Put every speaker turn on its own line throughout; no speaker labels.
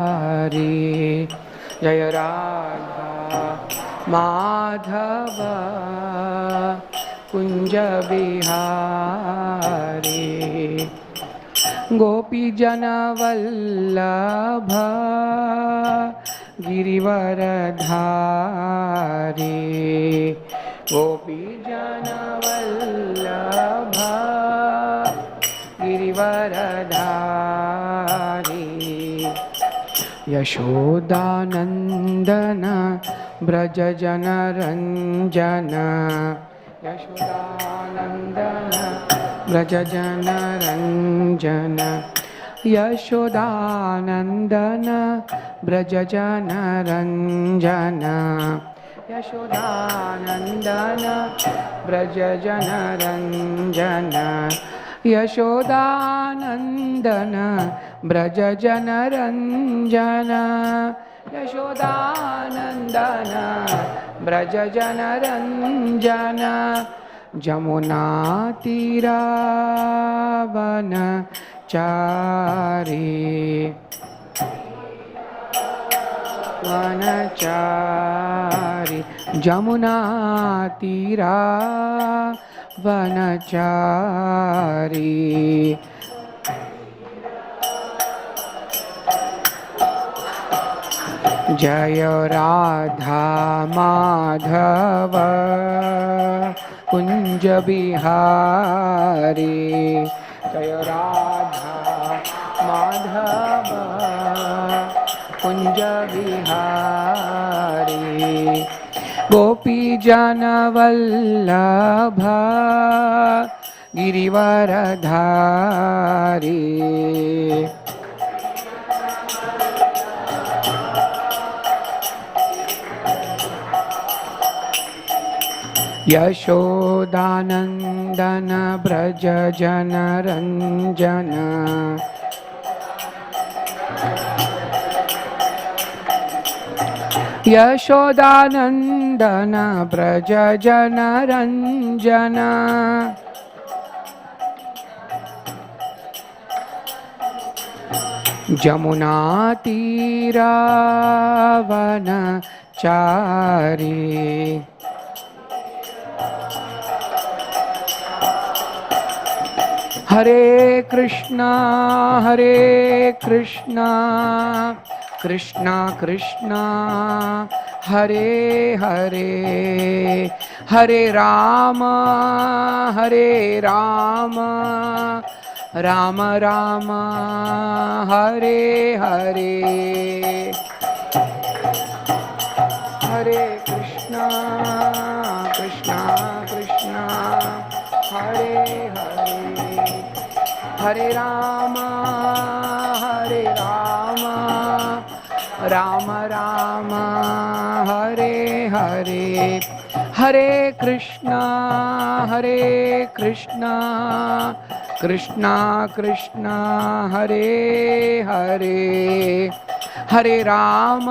हरे जय राधा माधव कुंज बिहारी गोपी जन वल्लभ गिरिवरधारी गोपी जन वल्लभ गिरिवरधारी यशोदानंदन ब्रज जन रंजन यशोदानंदन ब्रज जन रंजन यशोदानंदन ब्रज जन रंजन यशोदानंदन ब्रज जन रंजन यशोदानंदन ब्रज जन रंजन यशोदानंदन ब्रज जन रंजन जमुना तीरावन चारी वनचारी जमुना तीरा वनचारी जय राधा माधव कुंज बिहारी जय राधा माधव कुंज बिहारी गोपी जन वल्लभ गिरिवरधारी यशोदानंदन ब्रज जन रंजन यशोदानंदन ब्रज जन रंजन जमुना तीरावन चारी हरे कृष्णा कृष्णा कृष्णा हरे हरे हरे राम राम राम हरे हरे हरे कृष्णा कृष्णा कृष्णा हरे हरे हरे राम राम राम हरे हरे हरे कृष्णा कृष्णा कृष्णा हरे हरे हरे राम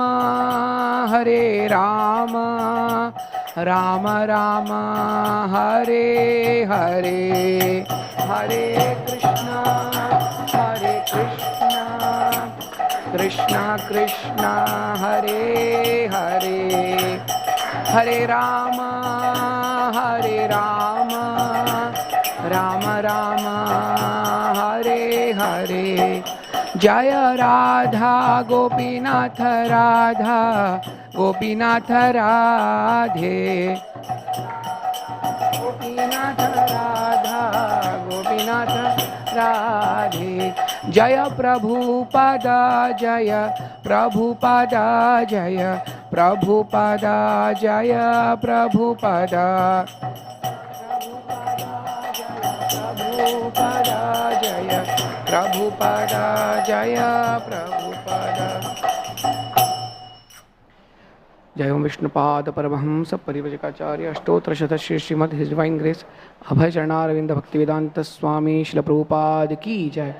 राम राम हरे हरे हरे कृष्णा कृष्णा कृष्णा हरे हरे हरे राम राम राम हरे हरे जय राधा गोपीनाथ राधा गोपीनाथ राधे गोपीनाथ राधा गोपीनाथ राधे जय प्रभुपादा जय प्रभुपादा जय प्रभुपादा जय प्रभुपादा प्रभुपादा जय प्रभुपादा जय प्रभुपादा जय ओम Vishnupad Paramhans Parivrajakacharya Ashtottara Shata Shri Srimad his divine grace Abhay Charanaravinda Bhaktivedanta Swami Srila Prabhupada की जय।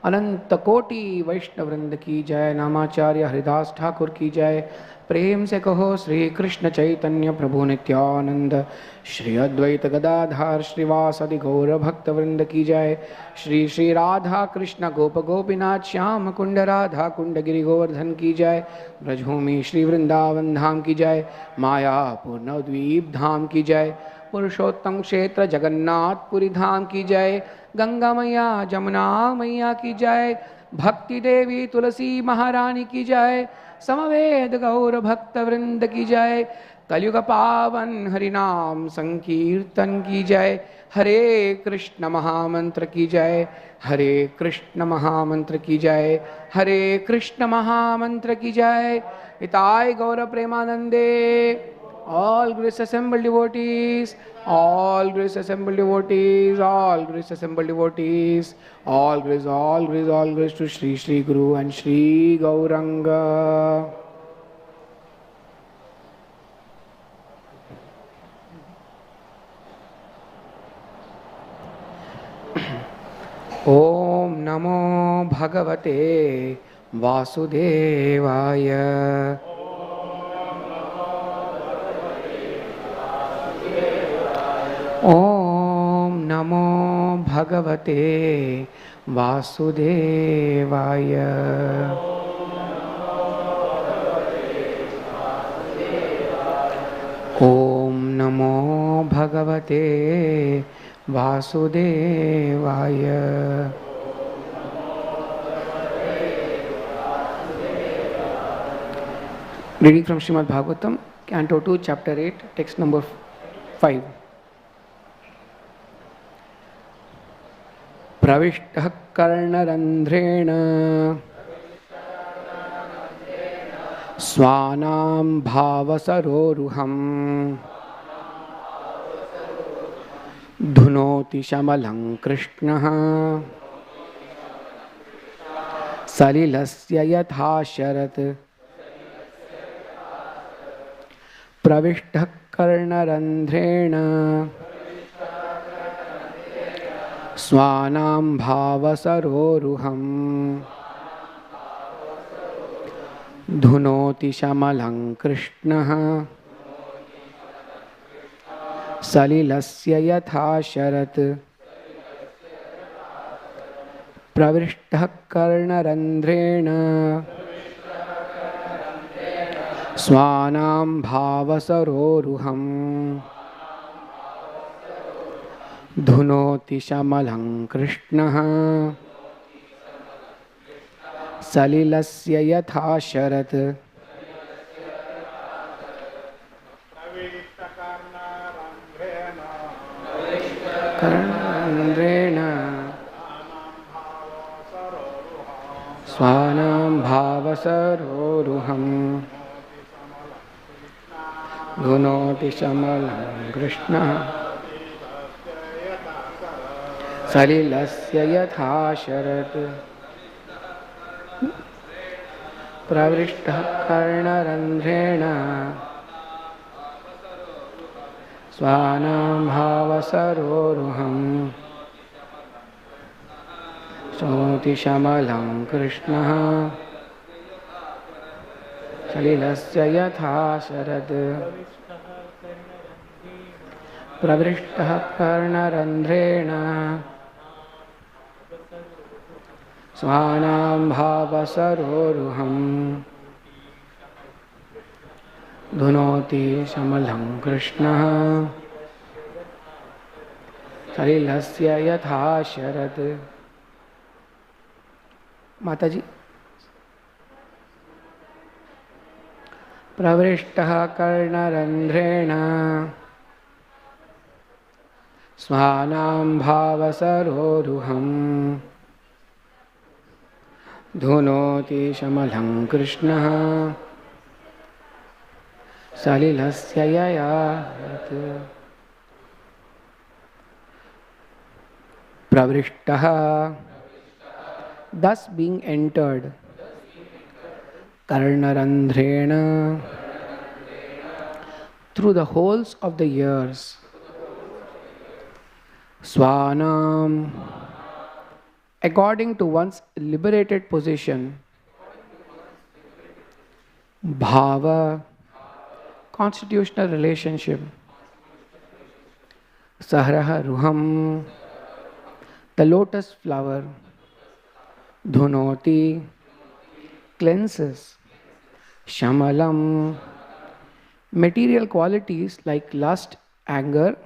अनंत कोटि वैष्णव वृंद की जय। नामाचार्य हरिदास ठाकुर की जय। प्रेम से कहो श्री कृष्ण चैतन्य प्रभु नित्यानंद, श्री अद्वैत गदाधार श्रीवासदि गौर भक्त वृंद की जय। श्री श्री राधा कृष्ण गोप गोपीनाथ श्याम कुंड राधा कुंड गिरि गोवर्धन की जय। ब्रजभूमि श्री वृंदावन धाम की जय। मायापुर नवद्वीप धाम की जय। पुरुषोत्तम क्षेत्र जगन्नाथपुरी धाम की जय। गंगा मैया जमुना मैया की जय। भक्ति देवी तुलसी महारानी की जय। समवेद गौर भक्त वृंद की जय। कलयुग पावन हरिनाम संकीर्तन की जय। हरे कृष्ण महामंत्र की जय। हरे कृष्ण महामंत्र की जय। हरे कृष्ण महामंत्र की जय। हिताय गौर प्रेमानंदे। All grace assembled devotees, all grace assembled devotees, all grace assembled devotees, all grace, all grace, all grace to Shri Shri Guru and Shri Gauranga. Om Namo Bhagavate Vasudevaya. Om Namo Bhagavate Vasudevaya. Om Namo Bhagavate Vasudevaya. Reading from Srimad Bhagavatam, Canto 2, Chapter 8, text number 5. प्रविष्टः कर्णरन्ध्रेण स्वानां भावसरोरुहम् धुनोति शमलं कृष्णः सलिलस्य यथा शरत्। प्रविष्टः कर्णरन्ध्रेण स्वानां भावसरोरुहम् धुनोति शमलं कृष्णः सलिलस्य यथा शरत्। प्रविष्टः कर्णरन्ध्रेण स्वानां भावसरोरुहम् धुनोति शमलं कृष्णः सलिलस्य यथा शरत्। कर्णरन्ध्रेण स्वानां भावसरोरुहम् धुनोति शमलं कृष्णः सलिलस्य यथा शरत्। प्रविष्टः कर्णरन्ध्रेण स्वानां भावसरोरुहम् धुनोति शमलं कृष्णः सलिलस्य यथा शरत्। प्रविष्टः कर्णरन्ध्रेण स्वानां भावसरोरुहम् धुनोति शमलं कृष्णः सलिलस्य यथा शरत्। माताजी। प्रविष्टः कर्णरन्ध्रेण स्वानां भावसरोरुहम् धुनोति शमलं कृष्णः सलिलस्य यया शरत्। प्रविष्टः, thus being entered, karnarandhrena, through the holes of the ears, swanam, according to one's liberated position. Bhava, constitutional relationship. Sahraha Ruham, the lotus flower. Dhunoti, cleanses. Shamalam, material qualities like lust, anger,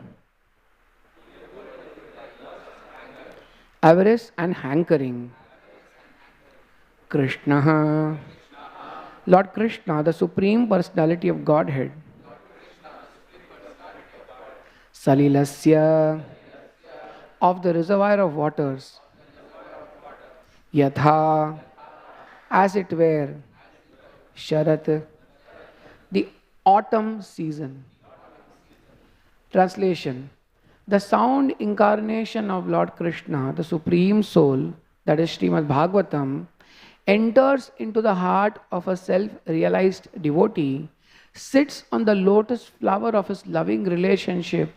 avarice, and hankering. Krishna, Lord Krishna, the Supreme Personality of Godhead. Salilasya, of the reservoir of waters. Yatha, as it were. Sharat, the autumn season. Translation: the sound incarnation of Lord Krishna, the Supreme Soul, that is Srimad Bhagavatam, enters into the heart of a self-realized devotee, sits on the lotus flower of his loving relationship,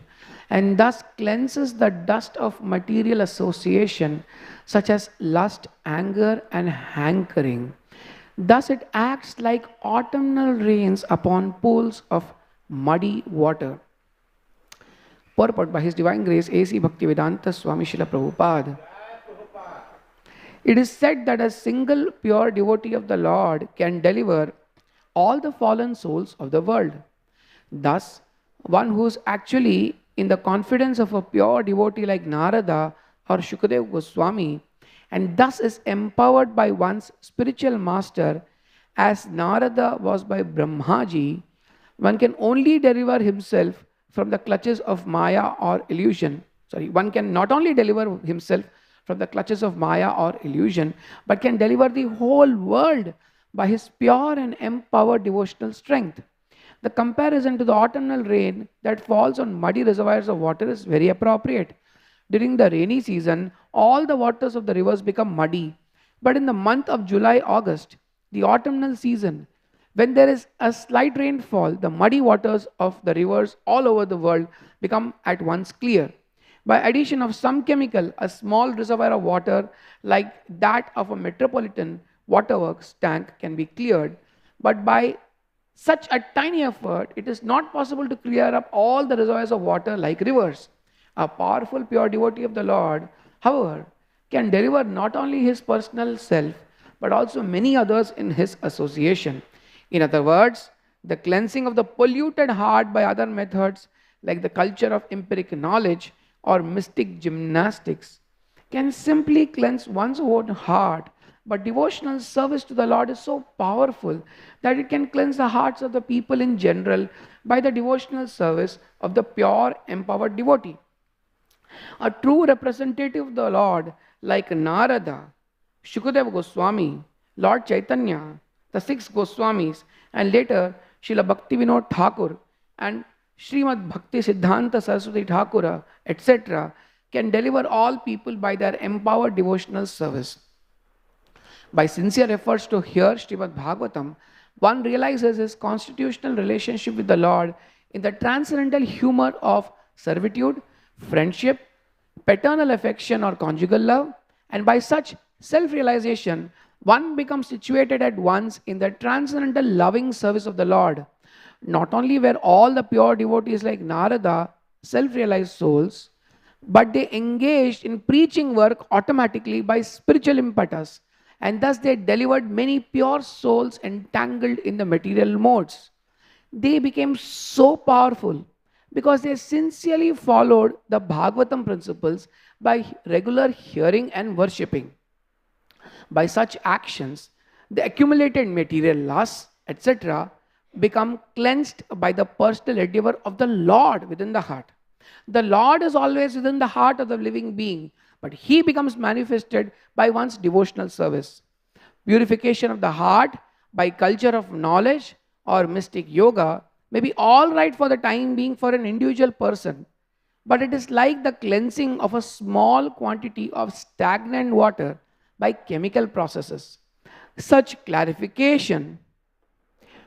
and thus cleanses the dust of material association such as lust, anger, and hankering. Thus it acts like autumnal rains upon pools of muddy water. Purport by His Divine Grace A.C. Bhaktivedanta Swami Srila Prabhupada. It is said that a single pure devotee of the Lord can deliver all the fallen souls of the world. Thus, one who is actually in the confidence of a pure devotee like Narada or Shukadeva Goswami, and thus is empowered by one's spiritual master, as Narada was by Brahmaji, one can only deliver himself from the clutches of Maya or illusion. One can not only deliver himself from the clutches of Maya or illusion, but can deliver the whole world by his pure and empowered devotional strength. The comparison to the autumnal rain that falls on muddy reservoirs of water is very appropriate. During the rainy season, all the waters of the rivers become muddy. But in the month of July, August, the autumnal season, when there is a slight rainfall, the muddy waters of the rivers all over the world become at once clear. By addition of some chemical, a small reservoir of water like that of a metropolitan waterworks tank can be cleared. But by such a tiny effort, it is not possible to clear up all the reservoirs of water like rivers. A powerful pure devotee of the Lord, however, can deliver not only his personal self, but also many others in his association. In other words, the cleansing of the polluted heart by other methods, like the culture of empiric knowledge or mystic gymnastics, can simply cleanse one's own heart. But devotional service to the Lord is so powerful that it can cleanse the hearts of the people in general by the devotional service of the pure, empowered devotee. A true representative of the Lord, like Narada, Shukadeva Goswami, Lord Chaitanya, the six Goswamis, and later Srila Bhaktivinoda Thakur and Srimad Bhakti Siddhanta Saraswati Thakura, etc., can deliver all people by their empowered devotional service. By sincere efforts to hear Srimad Bhagavatam, one realizes his constitutional relationship with the Lord in the transcendental humor of servitude, friendship, paternal affection or conjugal love, and by such self-realization, one becomes situated at once in the transcendental loving service of the Lord. Not only were all the pure devotees like Narada self-realized souls, but they engaged in preaching work automatically by spiritual impetus, and thus they delivered many pure souls entangled in the material modes. They became so powerful because they sincerely followed the Bhagavatam principles by regular hearing and worshipping. By such actions, the accumulated material lusts, etc., become cleansed by the personal endeavor of the Lord within the heart. The Lord is always within the heart of the living being, but He becomes manifested by one's devotional service. Purification of the heart by culture of knowledge or mystic yoga may be all right for the time being for an individual person, but it is like the cleansing of a small quantity of stagnant water by chemical processes. Such clarification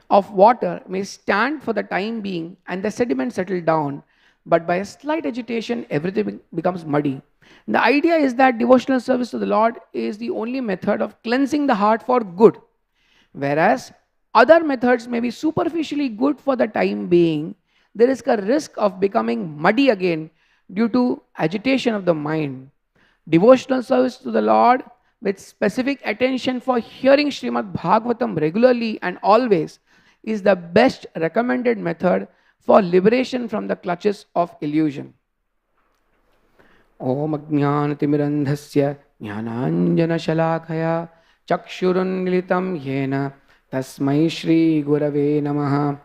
of water may stand for the time being and the sediment settle down, but by a slight agitation, everything becomes muddy. The idea is that devotional service to the Lord is the only method of cleansing the heart for good, whereas other methods may be superficially good for the time being. There is a risk of becoming muddy again due to agitation of the mind. Devotional service to the Lord with specific attention for hearing Srimad Bhagavatam regularly and always is the best recommended method for liberation from the clutches of illusion. Om Ajnanatimirandhasya Jnananjana Shalakaya Chakshurunmilitam Yena Tasmai Shri Gurave Namaha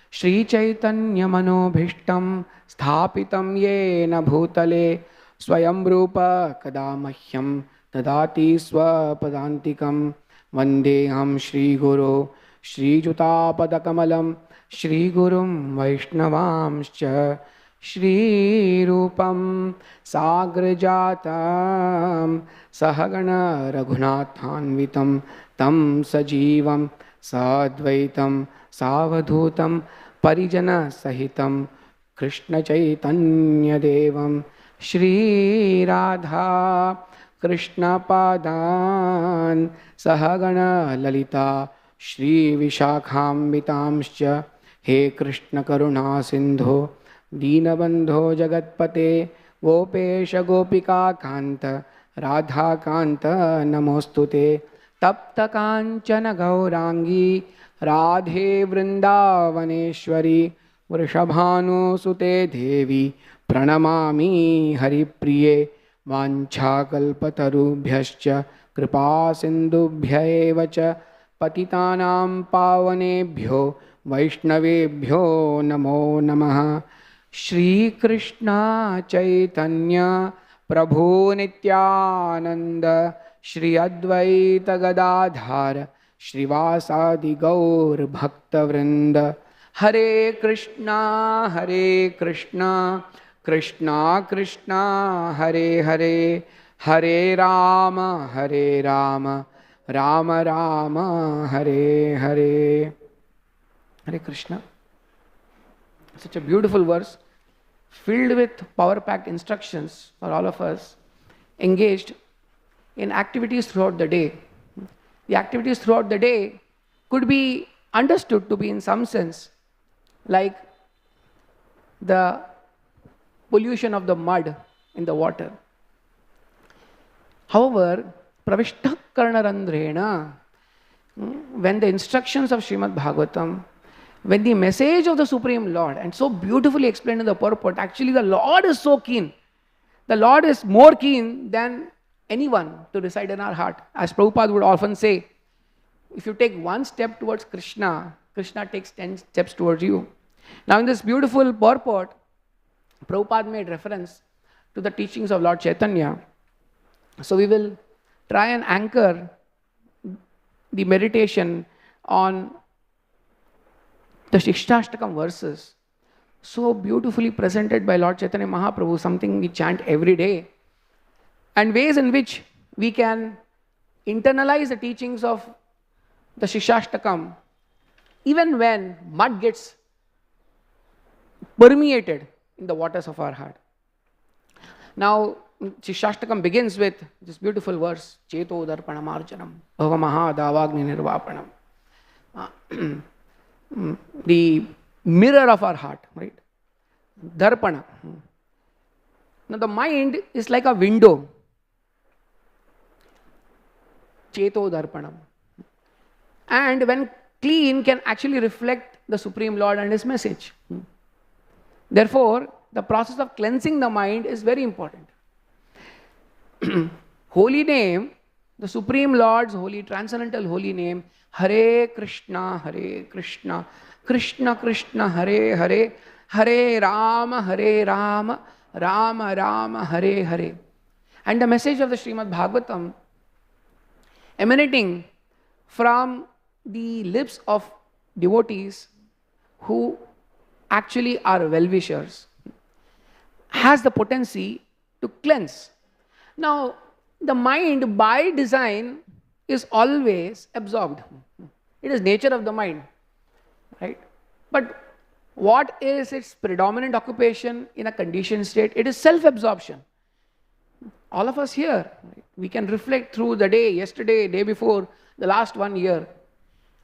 Shri Chaitanya Manobhishtam Sthapitam Yena Bhutale Swayam Rupa Kadamahyam Tadati Swapadantikam Vandeham Shri Guru Shri Jutapadakamalam Shri Gurum Vaishnavamscha Shri Rupam Sagrajatam Sahagana Raghunathanvitam Tam Sajivam Sadvaitam Savadhutam Parijana Sahitam Krishna Chaitanya Devam Shri Radha Krishna Padan Sahagana Lalita Shri Vishakhambitamscha He Krishna Karuna Sindho Deenabandho Jagatpate Gopesha Gopika Kanta Radha Kanta Namostute Tapta Kanchana Gaurangi Radhe Vrindavaneshwari Vrishabhanu Sute Devi Pranamami Haripriye Vanchakalpatarubhyascha Kripa Sindubhya evacha Patitanam Pavanebhyo Vaishnavebhyo Namo Namaha Shri Krishna Chaitanya Prabhu Nityananda Shri Advaita Gadadhar Shrivasadi Gaur Bhakta Vrinda Hare Krishna Krishna Krishna Hare Hare Hare Rama Rama Rama Hare Hare. Hare Krishna. Such a beautiful verse filled with power-packed instructions for all of us engaged in activities throughout the day. The activities throughout the day could be understood to be in some sense like the pollution of the mud in the water. However, pravishta karnarandrena, when the instructions of Srimad Bhagavatam, when the message of the Supreme Lord, and so beautifully explained in the purport, actually the Lord is so keen. The Lord is more keen than anyone to reside in our heart. As Prabhupada would often say, if you take one step towards Krishna, Krishna takes 10 steps towards you. Now in this beautiful purport, Prabhupada made reference to the teachings of Lord Chaitanya. So we will try and anchor the meditation on the Shikshashtakam verses, so beautifully presented by Lord Chaitanya Mahaprabhu, something we chant every day, and ways in which we can internalize the teachings of the Shikshashtakam even when mud gets permeated in the waters of our heart. Now, Shikshashtakam begins with this beautiful verse, Cheto Darpanamarjanam Bhava Mahadavagni Nirvapanam. The mirror of our heart, right? Darpana. Now the mind is like a window. Cheto Darpanam. And when clean, can actually reflect the Supreme Lord and His message. Therefore, the process of cleansing the mind is very important. Holy name, the Supreme Lord's holy, transcendental holy name, Hare Krishna, Krishna Krishna, Hare Hare, Hare Rama, Rama Rama, Hare Hare. And the message of the Srimad Bhagavatam emanating from the lips of devotees who actually are well-wishers has the potency to cleanse. Now, the mind by design is always absorbed. It is nature of the mind, right? But What is its predominant occupation in a conditioned state? It is self-absorption. All of us here, we can reflect through the day, yesterday, day before, the last 1 year.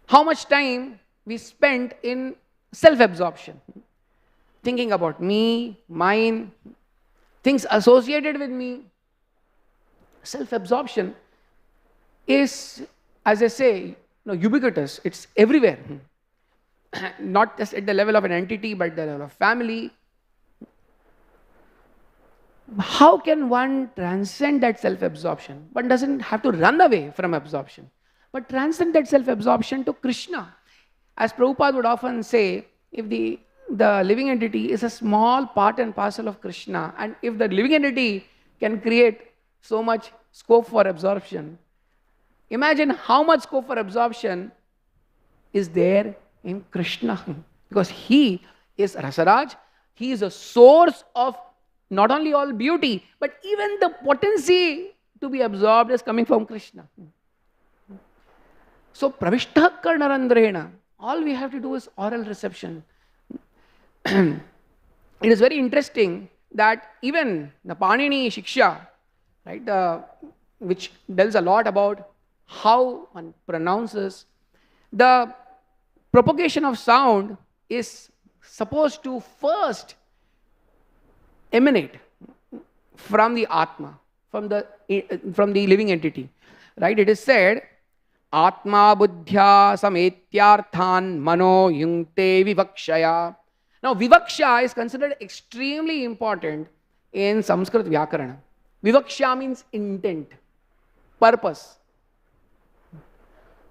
How much time we spent in self-absorption, thinking about me, mine, things associated with me. Self-absorption is, as I say, ubiquitous. It's everywhere. Not just at the level of an entity, but at the level of family. How can one transcend that self-absorption? One doesn't have to run away from absorption, but transcend that self-absorption to Krishna. As Prabhupada would often say, if the living entity is a small part and parcel of Krishna, and if the living entity can create so much scope for absorption, imagine how much scope for absorption is there in Krishna. Because he is Rasaraj, he is a source of not only all beauty, but even the potency to be absorbed is coming from Krishna. So, Pravishta Karnarandrena, all we have to do is oral reception. It is very interesting that even the Panini Shiksha, right, which tells a lot about how one pronounces, the propagation of sound is supposed to first emanate from the Atma, from the living entity. Right? It is said, Atma buddhya sametyarthan mano yungte vivakshaya. Now, vivaksha is considered extremely important in Sanskrit Vyakarana. Vivaksha means intent, purpose.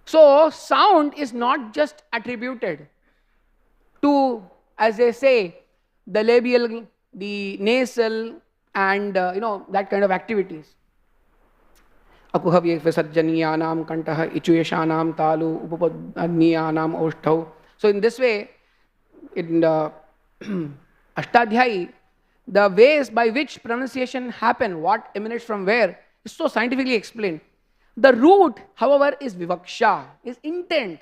So, sound is not just attributed to, as they say, the labial, the nasal, and that kind of activities. Akuhavye visarjaniyanam kantaha ichuyashanam talu upapadniyanam oshtau. So, in this way, in the Ashtadhyayi, the ways by which pronunciation happen, what emanates from where, is so scientifically explained. The root, however, is vivaksha, is intent.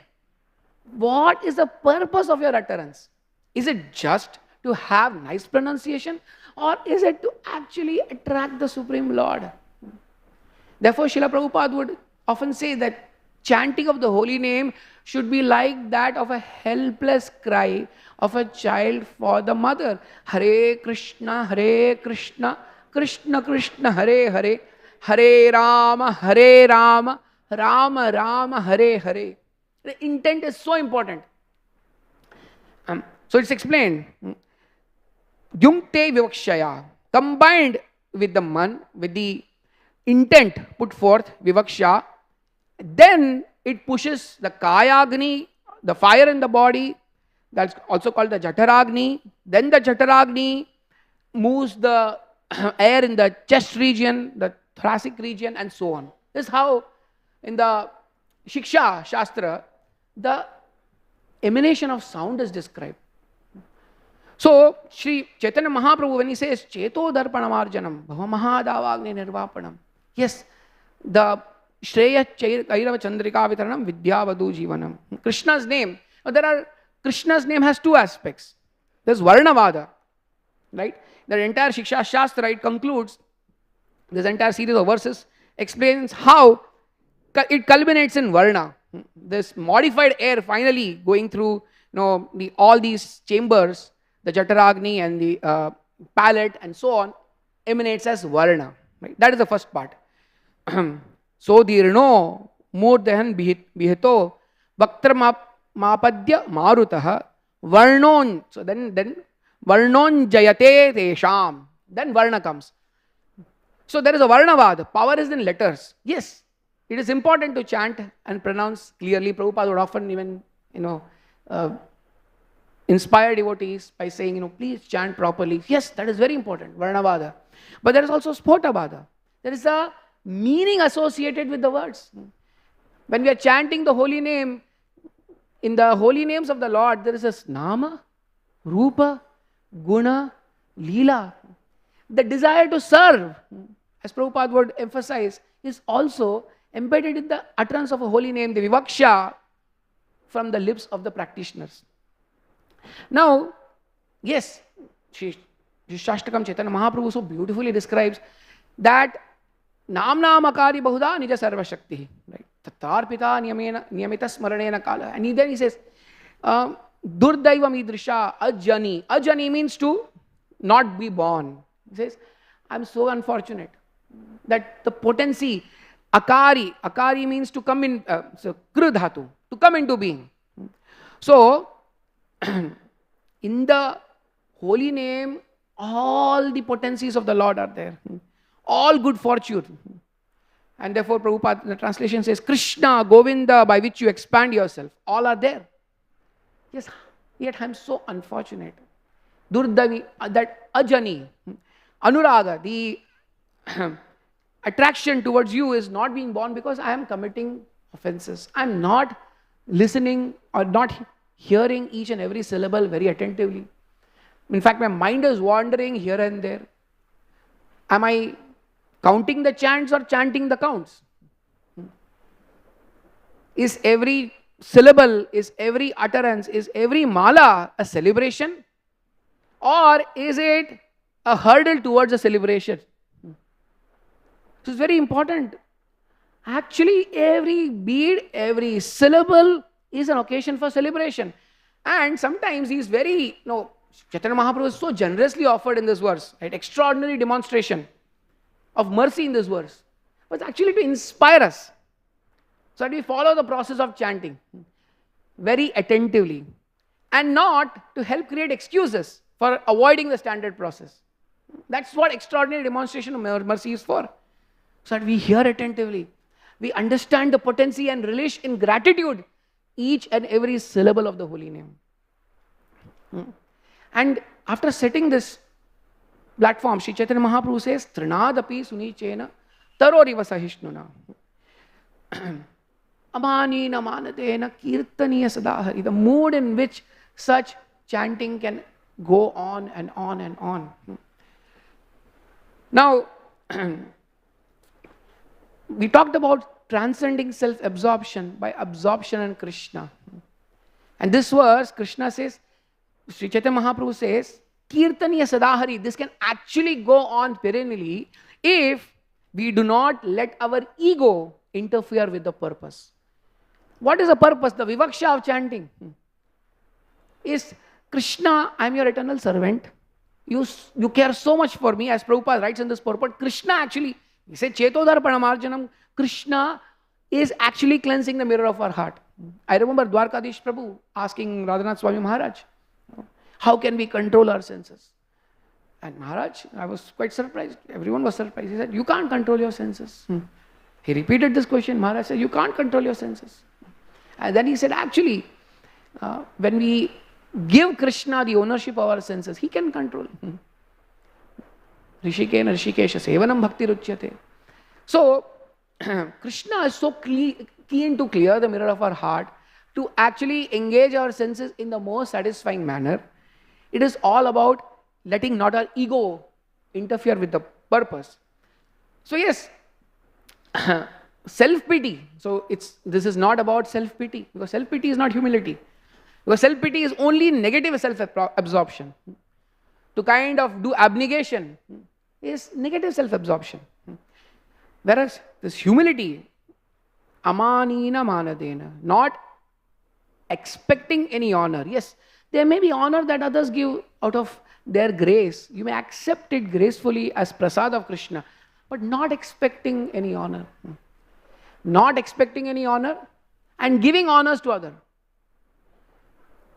What is the purpose of your utterance? Is it just to have nice pronunciation, or is it to actually attract the Supreme Lord? Therefore, Srila Prabhupada would often say that chanting of the holy name should be like that of a helpless cry of a child for the mother. Hare Krishna, Krishna Krishna, Hare Hare, Hare Rama, Rama Rama, Hare Hare. The intent is so important. So it's explained. Yungte vivakshaya, combined with the man, with the intent put forth, vivaksha, then it pushes the kayagni, the fire in the body, that's also called the jataragni. Then the jataragni moves the air in the chest region, the thoracic region, and so on. This is how in the Shiksha Shastra, the emanation of sound is described. So, Sri Chaitanya Mahaprabhu, when he says, Cheto Darpanamarjanam, Bhavamahadavagni Nirvapanam, yes, the Shreya Kairava Chandrika Vitaranam Vidyavadu Jivanam. Krishna's name, Krishna's name has two aspects. There's Varnavada, right? The entire Shiksha Shastra, it concludes, this entire series of verses explains how it culminates in Varna. This modified air finally going through all these chambers, the Jataragni and the palate and so on, emanates as Varna. Right? That is the first part. So dirno murdahan bihito vaktra mapadya marutaha varnon. So then varnon jayate tesham. Then Varna comes. So there is a Varnavad. Power is in letters. Yes, it is important to chant and pronounce clearly. Prabhupada would often even, inspire devotees by saying, please chant properly. Yes, that is very important, Varnavada. But there is also Spotabada. There is a meaning associated with the words. When we are chanting the holy name, in the holy names of the Lord, there is a Nama, Rupa, Guna, Leela. The desire to serve, as Prabhupada would emphasize, is also embedded in the utterance of a holy name, the Vivaksha, from the lips of the practitioners. Now, Yes, Shashtakam Chaitanya Mahaprabhu so beautifully describes that Nam Akari Bahuda Nija Sarva Shakti. Right? Tatarpita Niyamita Smaranena Kala. And then he says, Durdaivam Idrisha Ajani. Ajani means to not be born. He says, I'm so unfortunate that the potency, Akari means to come in, so Krudhatu, to come into being. So, in the holy name, all the potencies of the Lord are there. All good fortune. And therefore, Prabhupada, the translation says, Krishna, Govinda, by which you expand yourself. All are there. Yes, yet I am so unfortunate. Durdavi, that Ajani, Anuraga, the attraction towards you is not being born because I am committing offenses. I am not listening or not hearing each and every syllable very attentively. In fact, my mind is wandering here and there. Am I counting the chants or chanting the counts? Is every syllable, is every utterance, is every mala a celebration? Or is it a hurdle towards a celebration? So it's very important. Actually, every bead, every syllable is an occasion for celebration. And sometimes he is very, Chaitanya Mahaprabhu is so generously offered in this verse, right? Extraordinary demonstration of mercy in this verse. But it's actually to inspire us, so that we follow the process of chanting very attentively and not to help create excuses for avoiding the standard process. That's what extraordinary demonstration of mercy is for. So that we hear attentively, we understand the potency and relish in gratitude each and every syllable of the holy name. And after setting this platform, Sri Chaitanya Mahaprabhu says, Trinadapi sunichena taroriva sahishnuna amanina manadena kirtaniya sadahari. The mood in which such chanting can go on and on and on. Now, we talked about transcending self-absorption by absorption in Krishna. And this verse, Krishna says, Sri Chaitanya Mahaprabhu says, Kirtaniya Sadahari, this can actually go on perennially if we do not let our ego interfere with the purpose. What is the purpose? The vivaksha of chanting is, Krishna, I am your eternal servant. You care so much for me, as Prabhupada writes in this purport. Krishna actually, he said, Chetodarpanamarjanam, Krishna is actually cleansing the mirror of our heart. I remember Dwarkadish Prabhu asking Radhanath Swami Maharaj, how can we control our senses? And Maharaj, I was quite surprised. Everyone was surprised. He said, you can't control your senses. He repeated this question. Maharaj said, you can't control your senses. And then he said, actually, when we give Krishna the ownership of our senses, he can control. Rishikena Rishikesha Sevanam Bhakti Ruchyate. So, Krishna is so keen to clear the mirror of our heart, to actually engage our senses in the most satisfying manner. It is all about letting not our ego interfere with the purpose. So yes, self-pity. So this is not about self-pity, because self-pity is not humility. Because self-pity is only negative self-absorption. To kind of do abnegation is negative self-absorption. Whereas this humility, amanina manadena, not expecting any honor. Yes, there may be honor that others give out of their grace. You may accept it gracefully as prasad of Krishna, but not expecting any honor. Not expecting any honor and giving honors to others.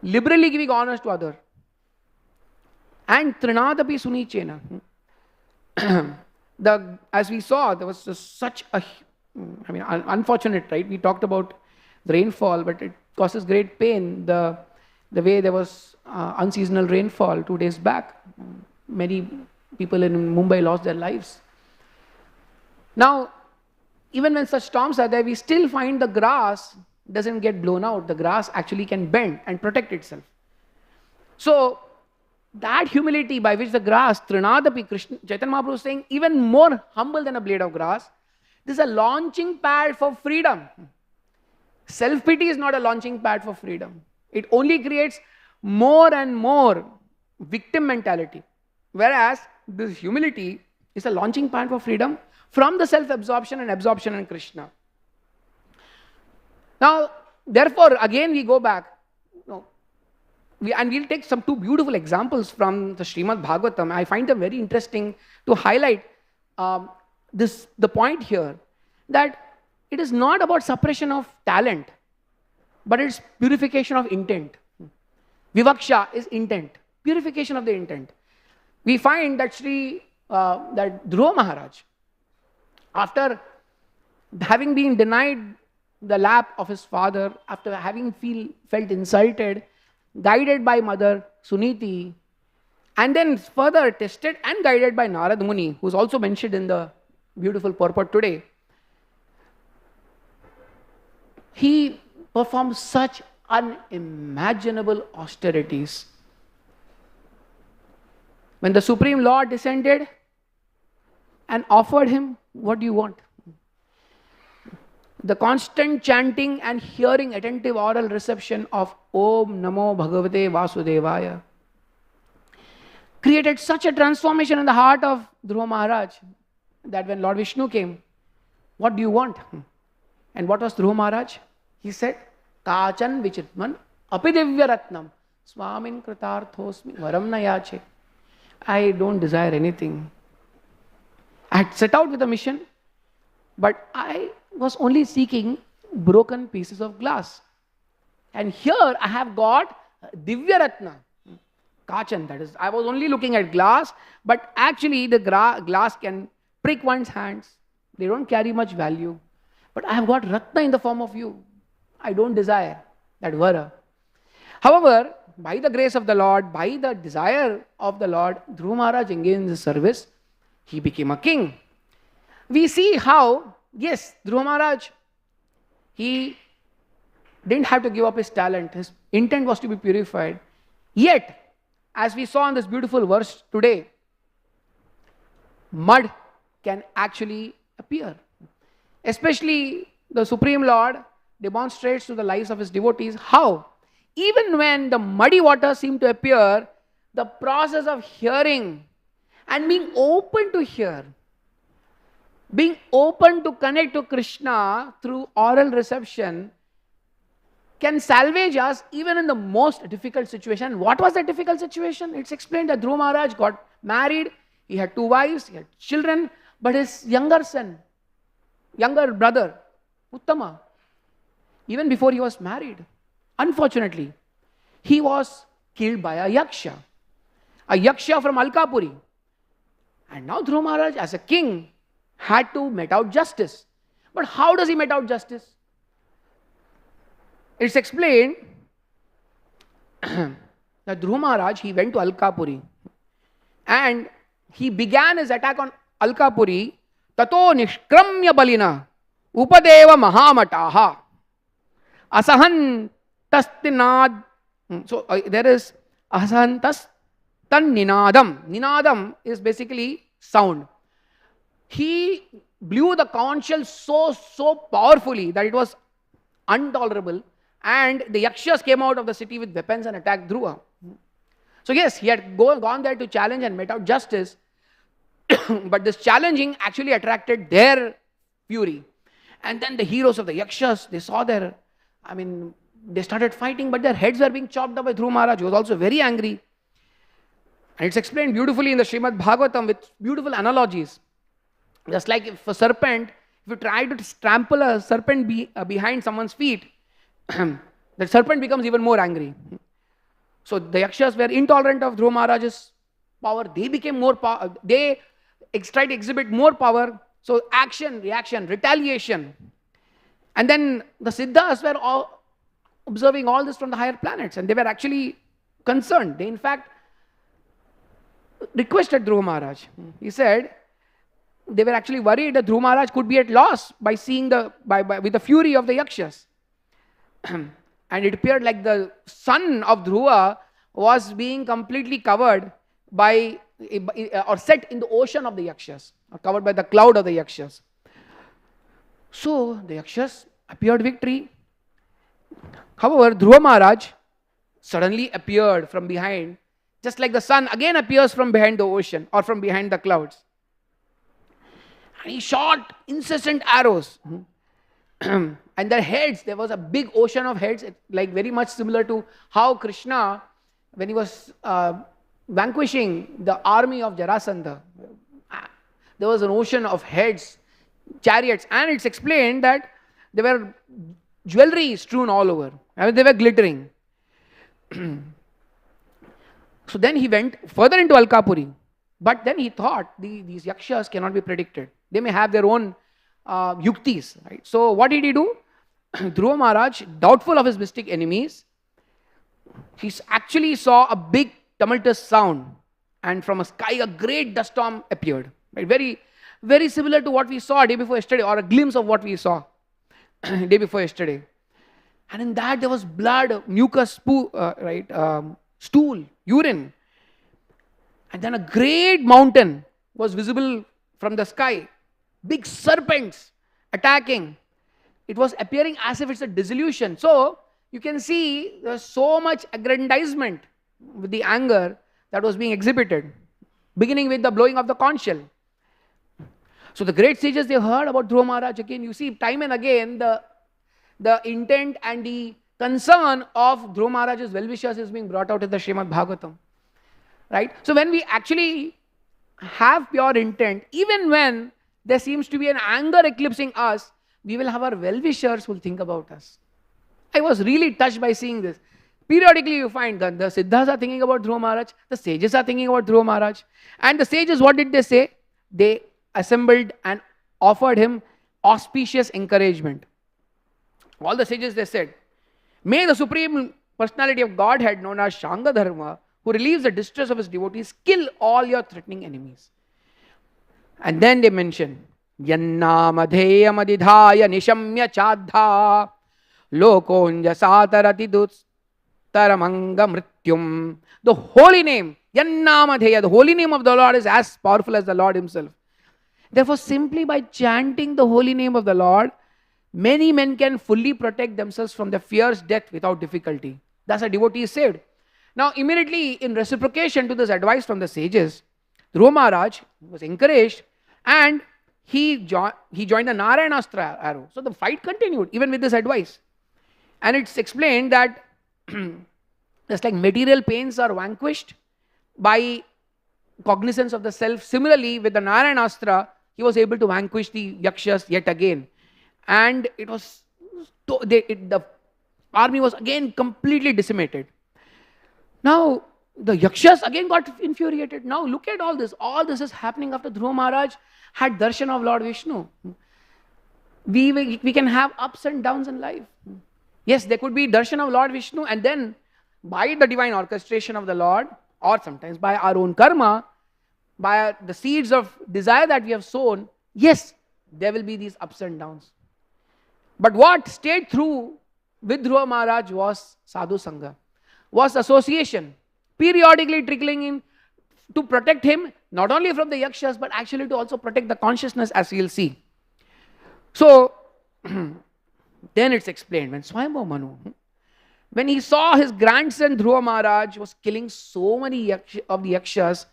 Liberally giving honors to others. And trinadapi sunichena. As we saw, there was such a, unfortunate, right? We talked about the rainfall, but it causes great pain. The way there was unseasonal rainfall 2 days back. Many people in Mumbai lost their lives. Now, even when such storms are there, we still find the grass doesn't get blown out. The grass actually can bend and protect itself. So, that humility by which the grass, Trinadapi, Krishna, Chaitanya Mahaprabhu is saying, even more humble than a blade of grass, this is a launching pad for freedom. Self-pity is not a launching pad for freedom. It only creates more and more victim mentality. Whereas this humility is a launching point for freedom from the self-absorption and absorption in Krishna. Now, therefore, again we go back. And we'll take some two beautiful examples from the Srimad Bhagavatam. I find them very interesting to highlight the point here that it is not about suppression of talent, but it's purification of intent. Vivaksha is intent, purification of the intent. We find that that Dhruva Maharaja, after having been denied the lap of his father, after having felt insulted, guided by Mother Suniti, and then further tested and guided by Narad Muni, who is also mentioned in the beautiful purport today, he performed such unimaginable austerities. When the Supreme Lord descended and offered him, what do you want? The constant chanting and hearing attentive oral reception of Om Namo Bhagavate Vasudevaya created such a transformation in the heart of Dhruva Maharaj that when Lord Vishnu came, what do you want? And what was Dhruva Maharaj? He said, Kachan Vichitman Apidivya Ratnam Swamin Kritarthosmi Varam Nayache. I don't desire anything. I had set out with a mission, but I was only seeking broken pieces of glass. And here I have got Divya Ratna, Kachan, that is, I was only looking at glass, but actually the glass can prick one's hands. They don't carry much value. But I have got Ratna in the form of you. I don't desire that Vara. However, by the grace of the Lord, by the desire of the Lord, Dhruva Maharaj engaged in the service. He became a king. We see how, yes, Dhruva Maharaj, he didn't have to give up his talent. His intent was to be purified. Yet, as we saw in this beautiful verse today, mud can actually appear. Especially the Supreme Lord demonstrates to the lives of his devotees how, even when the muddy water seem to appear, the process of hearing and being open to hear, being open to connect to Krishna through oral reception can salvage us even in the most difficult situation. What was that difficult situation? It's explained that Dhruva Maharaj got married, he had 2 wives, he had children, but his younger brother, Uttama, even before he was married, unfortunately, he was killed by a yaksha from Alkapuri. And now Dhruva Maharaj, as a king, had to mete out justice. But how does he mete out justice? It's explained that Dhruva Maharaj, he went to Alkapuri and he began his attack on Alkapuri. Tato nishkramya balina upadeva mahamataha asahan tastinad. So there is asahan tastan ninadam. Ninadam is basically sound. He blew the conch shell so powerfully that it was intolerable, and the yakshas came out of the city with weapons and attacked Dhruva. So yes, he had gone there to challenge and mete out justice, but this challenging actually attracted their fury. And then the heroes of the yakshas, they saw they started fighting, but their heads were being chopped up by Dhruva Maharaj, who was also very angry. And it's explained beautifully in the Srimad Bhagavatam with beautiful analogies. Just like if a serpent, if you try to trample a serpent behind someone's feet, the serpent becomes even more angry. So the yakshas were intolerant of Dhruva Maharaj's power. They became more power. They tried to exhibit more power. So action, reaction, retaliation. And then the Siddhas were all observing all this from the higher planets, and they were actually concerned. They in fact requested Dhruva Maharaj. He said they were actually worried that Dhruva Maharaj could be at loss by seeing with the fury of the yakshas. And it appeared like the son of Dhruva was being completely covered by or set in the ocean of the yakshas, or covered by the cloud of the yakshas. So the yakshas appeared victory. However, Dhruva Maharaj suddenly appeared from behind, just like the sun again appears from behind the ocean or from behind the clouds. And he shot incessant arrows. And their heads, there was a big ocean of heads, like very much similar to how Krishna, when he was vanquishing the army of Jarasandha, there was an ocean of heads, chariots, and it's explained that there were jewelry strewn all over. I mean, they were glittering. So then he went further into Alkapuri. But then he thought these yakshas cannot be predicted. They may have their own yuktis. Right? So what did he do? Dhruva Maharaj, doubtful of his mystic enemies, he actually saw a big tumultuous sound, and from a sky a great dust storm appeared. Right? Very, very similar to what we saw day before yesterday, or a glimpse of what we saw day before yesterday. And in that there was blood, mucus, stool, urine. And then a great mountain was visible from the sky. Big serpents attacking. It was appearing as if it's a dissolution. So you can see there's so much aggrandizement with the anger that was being exhibited, beginning with the blowing of the conch shell. So the great sages, they heard about Dhruva Maharaj again. You see, time and again, the intent and the concern of Dhruva Maharaj's well-wishers is being brought out in the Srimad Bhagavatam. Right? So when we actually have pure intent, even when there seems to be an anger eclipsing us, we will have our well-wishers who will think about us. I was really touched by seeing this. Periodically you find that the Siddhas are thinking about Dhruva Maharaj, the sages are thinking about Dhruva Maharaj. And the sages, what did they say? They assembled and offered him auspicious encouragement. All the sages, they said, may the Supreme Personality of Godhead, known as Shanga Dharma, who relieves the distress of his devotees, kill all your threatening enemies. And then they mention, Yannamadheya madidhaya nishamya chadha lokonja satarati dutstaramanga mrityum. The holy name, Yannamadheya, the holy name of the Lord is as powerful as the Lord himself. Therefore, simply by chanting the holy name of the Lord, many men can fully protect themselves from the fierce death without difficulty. Thus a devotee is saved. Now, immediately in reciprocation to this advice from the sages, Dhruva Maharaj was encouraged and he joined the Narayanastra arrow. So the fight continued even with this advice. And it's explained that just like material pains are vanquished by cognizance of the self, similarly with the Narayanastra, he was able to vanquish the yakshas yet again. And it was the army was again completely decimated. Now, the yakshas again got infuriated. Now, look at all this. All this is happening after Dhruva Maharaj had darshan of Lord Vishnu. We can have ups and downs in life. Yes, there could be darshan of Lord Vishnu, and then by the divine orchestration of the Lord, or sometimes by our own karma, by the seeds of desire that we have sown, yes, there will be these ups and downs. But what stayed through with Dhruva Maharaj was sadhu sangha, was association, periodically trickling in to protect him, not only from the yakshas, but actually to also protect the consciousness, as we'll see. So, then it's explained, when Swayambhu Manu, when he saw his grandson Dhruva Maharaj was killing so many of the yakshas,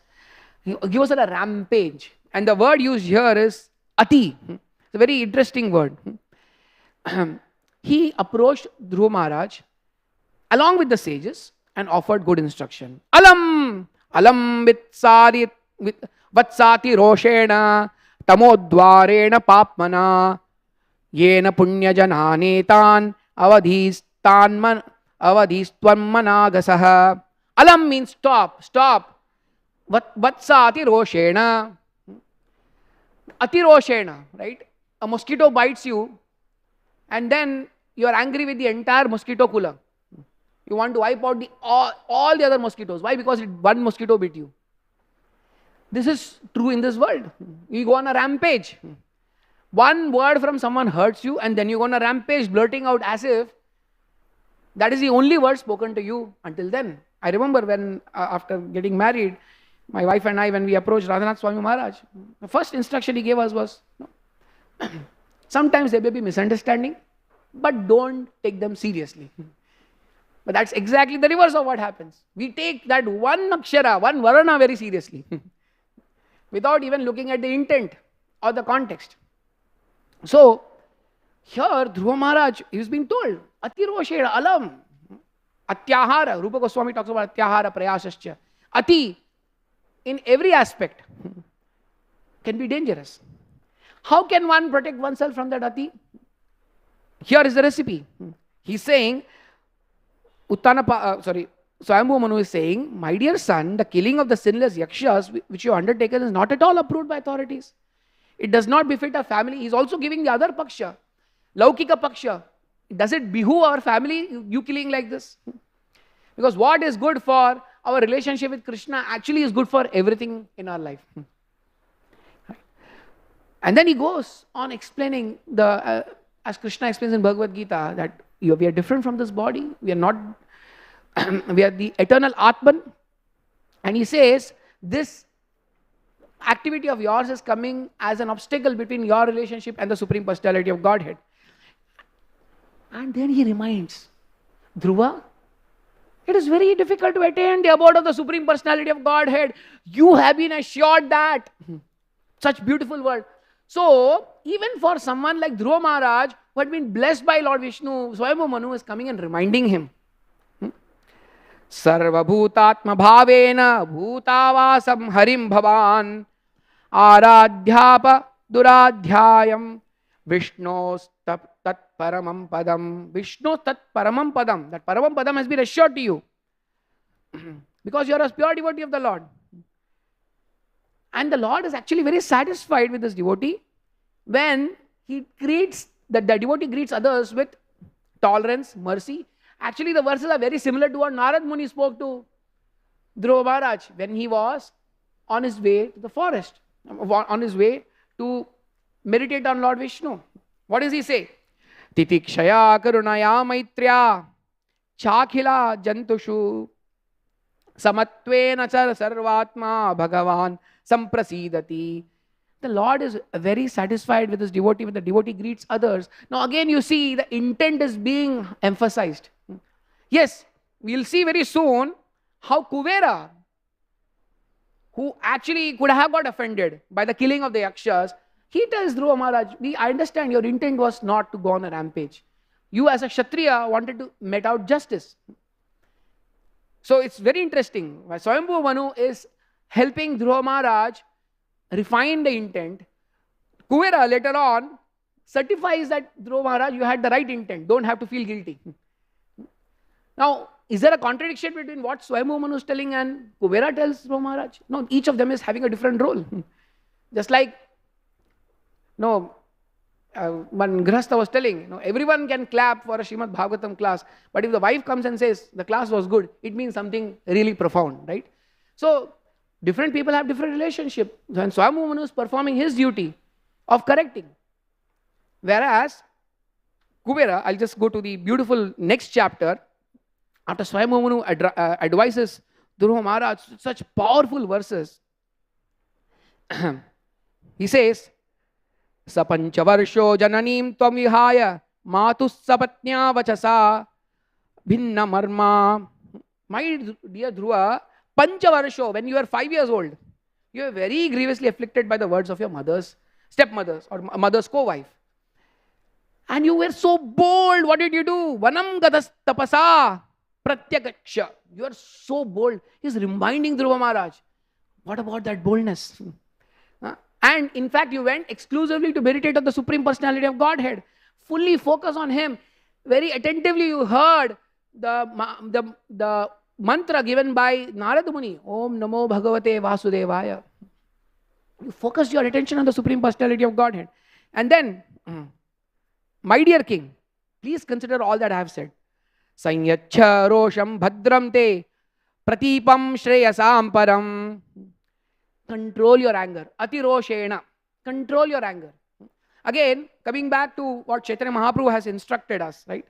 he was at a rampage. And the word used here is ati. It's a very interesting word. He approached Dhruva Maharaj along with the sages and offered good instruction. Alam vatsati roshena tamodvarena papmana yena punyajana netan avadhistwan managasaha. Alam means stop. Vatsati roshena. Atiroshena, right? A mosquito bites you and then you are angry with the entire mosquito kula. You want to wipe out all the other mosquitoes. Why? Because one mosquito bit you. This is true in this world. You go on a rampage. One word from someone hurts you and then you go on a rampage blurting out as if that is the only word spoken to you until then. I remember when after getting married, my wife and I, when we approached Radhanath Swami Maharaj, the first instruction he gave us was, sometimes there may be misunderstanding, but don't take them seriously. But that's exactly the reverse of what happens. We take that one akshara, one varana very seriously without even looking at the intent or the context. So, here Dhruva Maharaj is being told, Atirosheda alam, atyahara. Rupa Goswami talks about atyahara prayasascha. Ati, in every aspect, can be dangerous. How can one protect oneself from that ati? Here is the recipe. He's saying, Swayambhu Manu is saying, my dear son, the killing of the sinless yakshas which you have undertaken is not at all approved by authorities. It does not befit our family. He's also giving the other paksha, Laukika paksha. Does it behoove our family, you killing like this? Because what is good for our relationship with Krishna actually is good for everything in our life. And then he goes on explaining as Krishna explains in Bhagavad Gita, that we are different from this body. We are not, we are the eternal Atman. And he says, this activity of yours is coming as an obstacle between your relationship and the Supreme Personality of Godhead. And then he reminds, Dhruva, it is very difficult to attain the abode of the Supreme Personality of Godhead. You have been assured that. Such beautiful word. So, even for someone like Dhruva Maharaj, who had been blessed by Lord Vishnu, Swayambhu Manu is coming and reminding him. Sarva bhutatma bhavena bhutavasam harim bhavan aradhyapa duradhyayam Vishnos tat paramam padam. Vishnos tat paramam padam. That paramam padam has been assured to you. Because you are a pure devotee of the Lord. And the Lord is actually very satisfied with this devotee when he greets, the devotee greets others with tolerance, mercy. Actually, the verses are very similar to what Narad Muni spoke to Dhruva Maharaj when he was on his way to the forest, on his way to meditate on Lord Vishnu. What does he say? Titikshaya karunaya maitriya chakhila jantushu samatvena char sarvatma bhagavan samprasidati. The Lord is very satisfied with his devotee when the devotee greets others. Now again you see the intent is being emphasized. Yes, we'll see very soon how Kuvera, who actually could have got offended by the killing of the Yakshas, he tells Dhruva Maharaj, I understand your intent was not to go on a rampage. You as a Kshatriya wanted to mete out justice. So it's very interesting. Swayambhu Manu is helping Dhruva Maharaj refine the intent. Kuvera later on certifies that Dhruva Maharaj, you had the right intent. Don't have to feel guilty. Now, is there a contradiction between what Swayambhu Manu is telling and Kuvera tells Dhruva Maharaj? No, each of them is having a different role. Just like, one Grihastha was telling, everyone can clap for a Srimad Bhagavatam class, but if the wife comes and says the class was good, it means something really profound, right? So, different people have different relationship. And Swayambhu Manu is performing his duty of correcting. Whereas, Kuvera, I'll just go to the beautiful next chapter. After Swayambhu Manu advises Dhruva Maharaj such powerful verses, he says, Sapanchavarsho jananim tvam vihaya matus sapatnya vachasa bhinna marma. My dear Dhruva, Panchavarsho, when you are 5 years old, you are very grievously afflicted by the words of your mother's stepmothers or mother's co-wife. And you were so bold. What did you do? Vanam gadas tapasa pratyagaksha. You are so bold. He's reminding Dhruva Maharaj. What about that boldness? And in fact, you went exclusively to meditate on the Supreme Personality of Godhead. Fully focus on Him. Very attentively you heard the mantra given by Narad Muni. Om Namo Bhagavate Vasudevaya. You focused your attention on the Supreme Personality of Godhead. And then, my dear king, please consider all that I have said. Sanyacha rosham bhadram te pratipam shreyasam param. Control your anger. Atiroshena. Control your anger. Again, coming back to what Chaitanya Mahaprabhu has instructed us, right?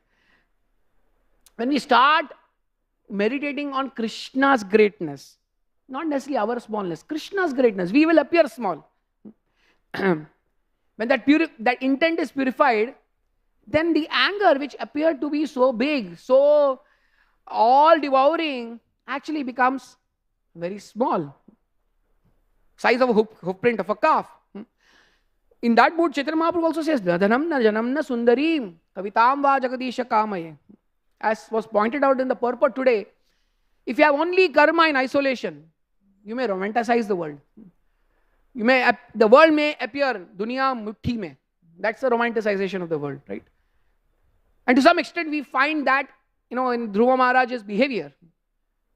When we start meditating on Krishna's greatness, not necessarily our smallness, Krishna's greatness, we will appear small. When that intent is purified, then the anger which appeared to be so big, so all devouring, actually becomes very small, size of a hoof print of a calf. In that mood, Chaitanya Mahaprabhu also says, Dhanam na janam na sundarim kavitam va jagadisha kamaye. As was pointed out in the purport today, if you have only karma in isolation, you may romanticize the world. The world may appear dunya muthi mein. That's the romanticization of the world, right? And to some extent, we find that, in Dhruva Maharaja's behavior,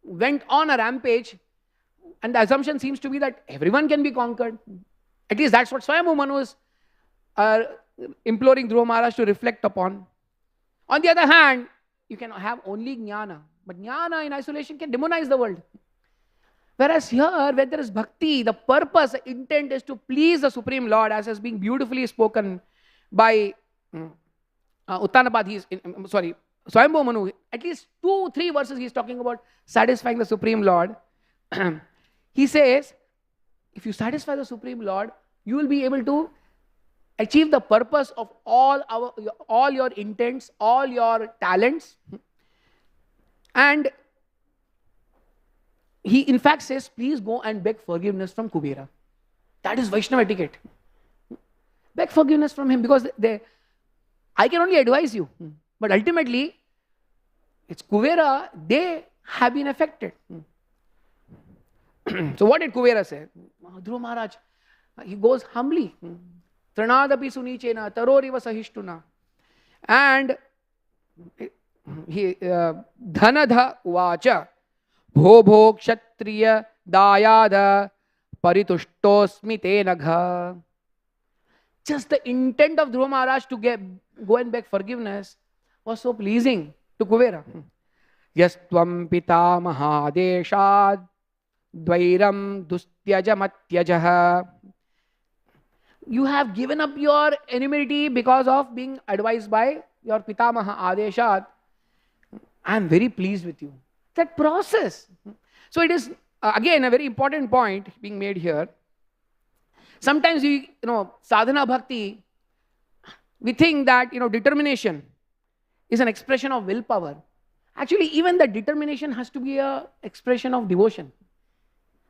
went on a rampage, and the assumption seems to be that everyone can be conquered. At least that's what Swayambhu Manu is imploring Dhruva Maharaj to reflect upon. On the other hand, you can have only jnana, but jnana in isolation can demonize the world. Whereas here, where there is bhakti, the purpose, the intent is to please the Supreme Lord, as has been beautifully spoken by Uttanapad. Swayambhu Manu. At least 2-3 verses he is talking about satisfying the Supreme Lord. He says, if you satisfy the Supreme Lord, you will be able to achieve the purpose of all your intents, all your talents. And he in fact says, please go and beg forgiveness from Kubera. That is Vaishnava etiquette. Beg forgiveness from him, because I can only advise you. But ultimately, it's Kubera, they have been affected. So what did Kubera say? Dhruva Maharaj, he goes humbly. Tranadapi sunichena taroriva sahishtuna. And he dhanadha uvacha bho kshatriya dayada parituštosmi tenagha. Just the intent of Dhruva Maharaj to go and beg forgiveness was so pleasing to Kubera. Yastvam pita mahadeshad dvairam dustyaja matyajaha. You have given up your enmity because of being advised by your Pitamaha Adeshat. I am very pleased with you. That process. So it is again a very important point being made here. Sometimes sadhana bhakti, we think that determination is an expression of willpower. Actually, even the determination has to be an expression of devotion.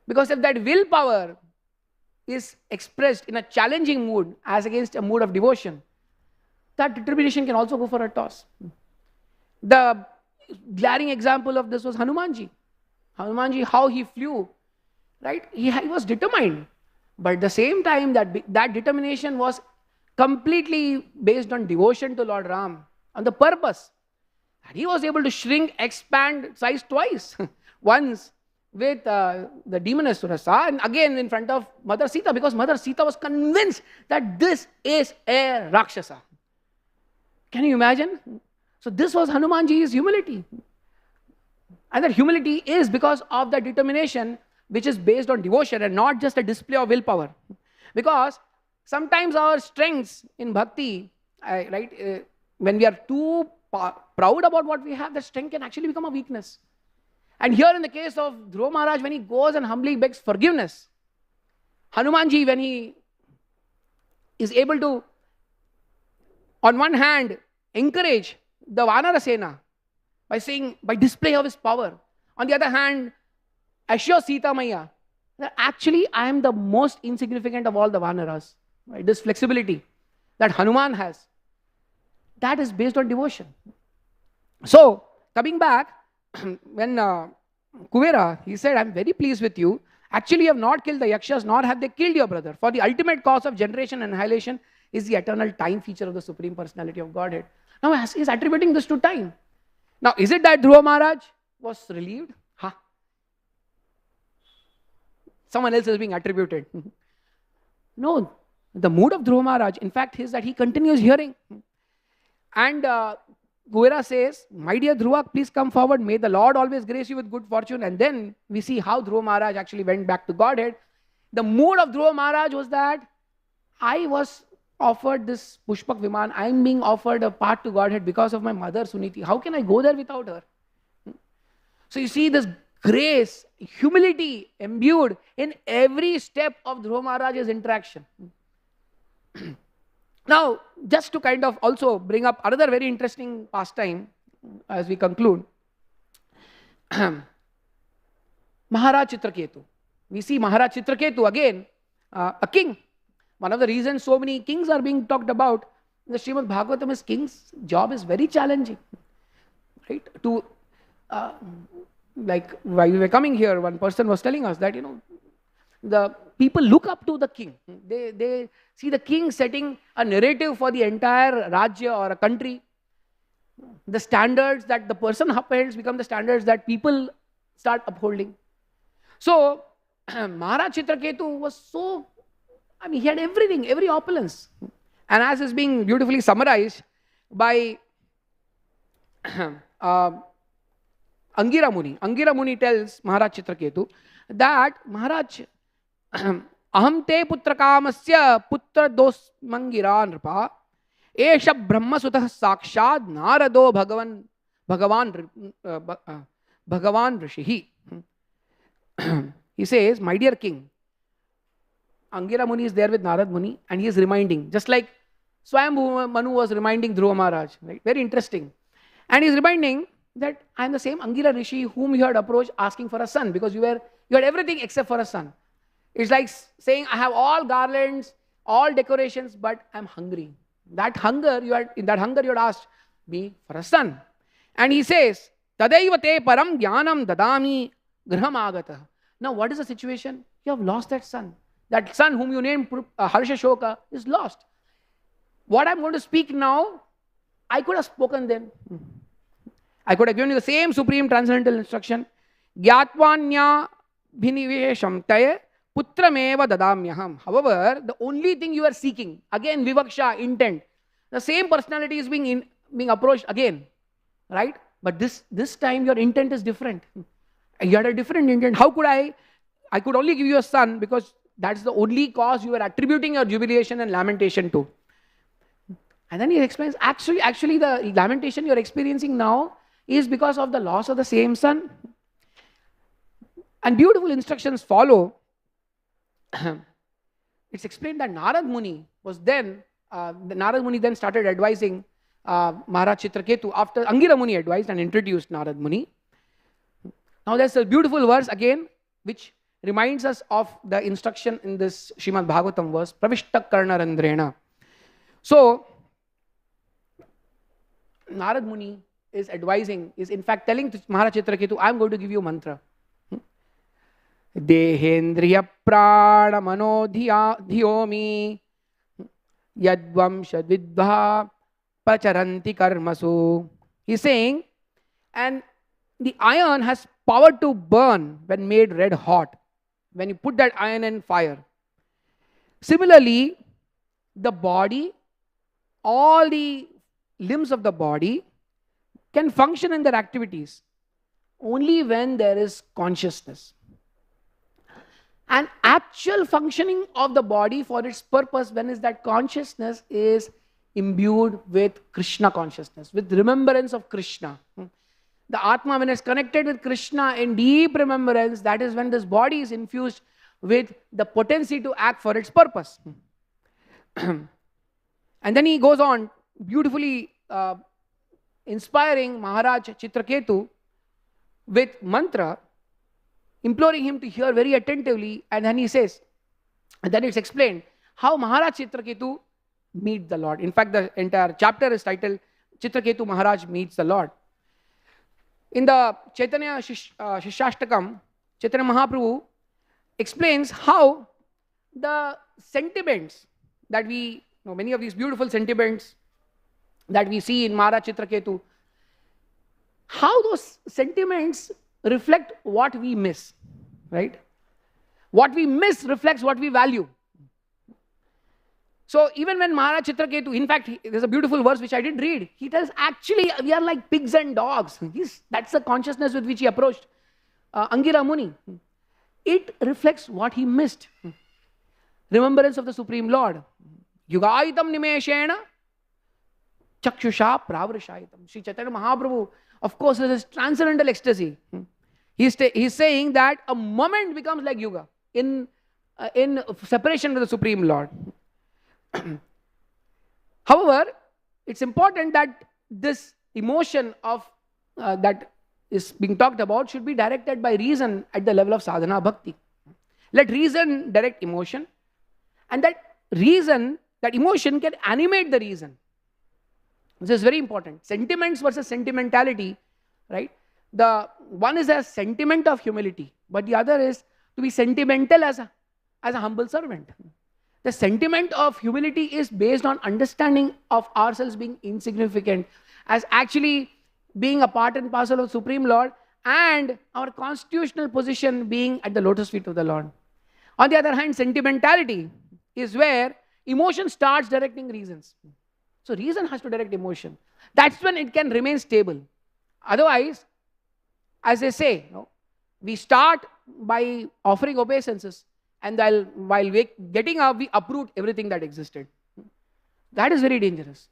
Because if that willpower is expressed in a challenging mood as against a mood of devotion, that determination can also go for a toss. The glaring example of this was Hanumanji. Hanumanji, how he flew, right? He was determined. But at the same time, that determination was completely based on devotion to Lord Ram, on the purpose. And he was able to shrink, expand size twice. Once with the demoness Surasa, and again in front of Mother Sita, because Mother Sita was convinced that this is a Rakshasa. Can you imagine? So this was Hanumanji's humility. And that humility is because of the determination which is based on devotion and not just a display of willpower. Because sometimes our strengths in bhakti, when we are too proud about what we have, that strength can actually become a weakness. And here in the case of Dhruva Maharaj, when he goes and humbly begs forgiveness, Hanumanji, when he is able to, on one hand, encourage the Vanara Sena by display of his power. On the other hand, assure Sita Maya that actually I am the most insignificant of all the Vanaras. Right? This flexibility that Hanuman has, that is based on devotion. So, coming back, when Kubera, he said, I am very pleased with you. Actually, you have not killed the Yakshas, nor have they killed your brother. For the ultimate cause of generation and annihilation is the eternal time feature of the Supreme Personality of Godhead. Now, he is attributing this to time. Now, is it that Dhruva Maharaj was relieved? Someone else is being attributed. No, the mood of Dhruva Maharaj, in fact, is that he continues hearing. And Kubera says, my dear Dhruva, please come forward. May the Lord always grace you with good fortune. And then we see how Dhruva Maharaj actually went back to Godhead. The mood of Dhruva Maharaj was that I was offered this Pushpak Viman. I am being offered a path to Godhead because of my mother Suniti. How can I go there without her? So you see this grace, humility imbued in every step of Dhruva Maharaj's interaction. Now, just to kind of also bring up another very interesting pastime as we conclude. Maharaja Chitraketu. We see Maharaja Chitraketu again, a king. One of the reasons so many kings are being talked about in the Srimad Bhagavatam is king's job is very challenging. Right? To like while we were coming here, one person was telling us that the people look up to the king. They see the king setting a narrative for the entire Rajya or a country. The standards that the person upholds become the standards that people start upholding. So Maharaja Chitraketu was so, he had everything, every opulence. And as is being beautifully summarized by Angira Muni. Angira Muni tells Maharaj Chitraketu that Maharaj aham te putra kamasya putra dos mangira nrpa esha brahma sutah sakshad narado bhagavan rishihi. He says, my dear king, Angira Muni is there with Narad Muni and he is reminding, just like Swayambhu Manu was reminding Dhruva Maharaj, right? Very interesting. And he is reminding that I am the same Angira Rishi whom you had approached asking for a son, because you had everything except for a son. It's like saying, I have all garlands, all decorations, but I am hungry. In that hunger you had asked me for a son. And he says, Tadaiva te param jnanam dadami graham agata. Now what is the situation? You have lost that son. That son whom you named Harsha Shoka is lost. What I'm going to speak now, I could have spoken then. I could have given you the same supreme transcendental instruction. Gyatvanya bhinivesham taye putrameva dadamyaham. However, the only thing you are seeking, again vivaksha, intent, the same personality is being approached again, right? But this time your intent is different. You had a different intent. How could I could only give you a son because that's the only cause you were attributing your jubilation and lamentation to. And then he explains, actually the lamentation you're experiencing now is because of the loss of the same son. And beautiful instructions follow. It's explained that Narad Muni was then, Narad Muni then started advising Maharaj Chitraketu after Angira Muni advised and introduced Narad Muni. Now there's a beautiful verse again which reminds us of the instruction in this Srimad Bhagavatam verse, Pravishta Karna Randrena. So, Narad Muni is advising, is in fact telling Maharaj Chitraketu, I am going to give you a mantra. Dehendriya prana mano dhiyomi yadvam shadvidha pacharanti karmasu. He's saying, and the iron has power to burn when made red hot, when you put that iron in fire. Similarly, the body, all the limbs of the body can function in their activities only when there is consciousness. And actual functioning of the body for its purpose, when is that consciousness is imbued with Krishna consciousness, with remembrance of Krishna. The Atma, when it's connected with Krishna in deep remembrance, that is when this body is infused with the potency to act for its purpose. And then he goes on, beautifully inspiring Maharaj Chitraketu with mantra, imploring him to hear very attentively. And then he says, and then it's explained how Maharaj Chitraketu meets the Lord. In fact, the entire chapter is titled Chitraketu Maharaj Meets the Lord. In the Chaitanya Shishashtakam, Chaitanya Mahaprabhu explains how the sentiments that we, many of these beautiful sentiments that we see in Maharaj Chitraketu, how those sentiments reflect what we miss, right? What we miss reflects what we value. So even when Maharaj Chitraketu, in fact, there's a beautiful verse which I didn't read. He tells, actually, we are like pigs and dogs. That's the consciousness with which he approached Angira Muni. It reflects what he missed. Remembrance of the Supreme Lord. Yugaitam nimeshena chakshusha pravrashaitam. Sri Chaitanya Mahaprabhu, of course, is transcendental ecstasy. He's saying that a moment becomes like yuga in separation with the Supreme Lord. However, it's important that this emotion of that is being talked about should be directed by reason at the level of sadhana bhakti. Let reason direct emotion, and that reason, that emotion can animate the reason. This is very important. Sentiments versus sentimentality, right? The one is a sentiment of humility, but the other is to be sentimental as a humble servant. The sentiment of humility is based on understanding of ourselves being insignificant, as actually being a part and parcel of Supreme Lord, and our constitutional position being at the lotus feet of the Lord. On the other hand, sentimentality is where emotion starts directing reasons. So reason has to direct emotion. That's when it can remain stable. Otherwise, as they say, we start by offering obeisances, and while getting up, we uproot everything that existed. That is very dangerous.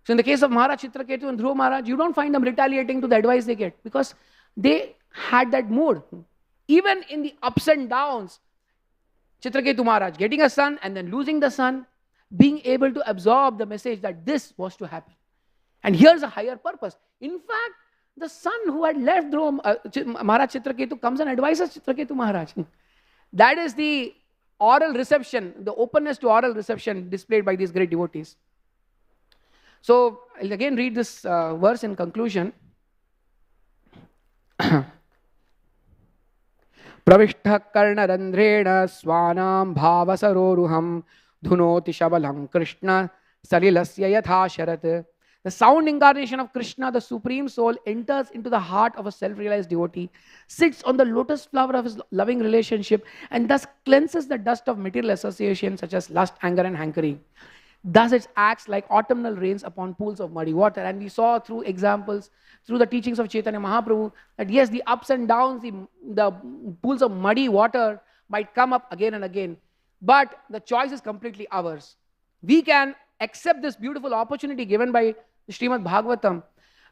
So in the case of Maharaja Chitraketu and Dhruva Maharaja, you don't find them retaliating to the advice they get, because they had that mood. Even in the ups and downs, Chitraketu Maharaj getting a son and then losing the son, being able to absorb the message that this was to happen. And here's a higher purpose. In fact, the son who had left Maharaj Chitraketu comes and advises Chitraketu Maharaj. That is the oral reception, the openness to oral reception displayed by these great devotees. So I'll again read this verse in conclusion. Pravishta karnarandrena swanam bhavasaroruham dhunoti shabalam Krishna salilasya yatha sharat. The sound incarnation of Krishna, the Supreme Soul, enters into the heart of a self-realized devotee, sits on the lotus flower of his loving relationship, and thus cleanses the dust of material association such as lust, anger, and hankering. Thus it acts like autumnal rains upon pools of muddy water. And we saw through examples, through the teachings of Chaitanya Mahaprabhu, that yes, the ups and downs, the pools of muddy water might come up again and again, but the choice is completely ours. We can accept this beautiful opportunity given by the Srimad Bhagavatam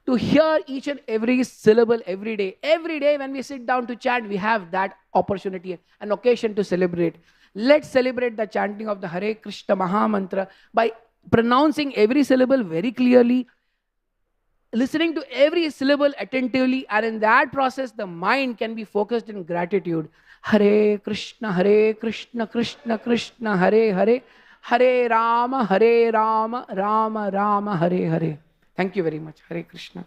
to hear each and every syllable every day. Every day when we sit down to chant, we have that opportunity, an occasion to celebrate. Let's celebrate the chanting of the Hare Krishna Maha Mantra by pronouncing every syllable very clearly, listening to every syllable attentively, and in that process, the mind can be focused in gratitude. Hare Krishna, Krishna Krishna, Hare Hare, Hare Rama, Rama Rama, Hare Hare. Thank you very much. Hare Krishna.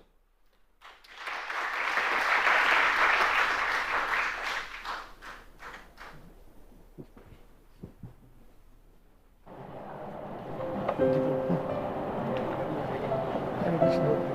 Hare Krishna.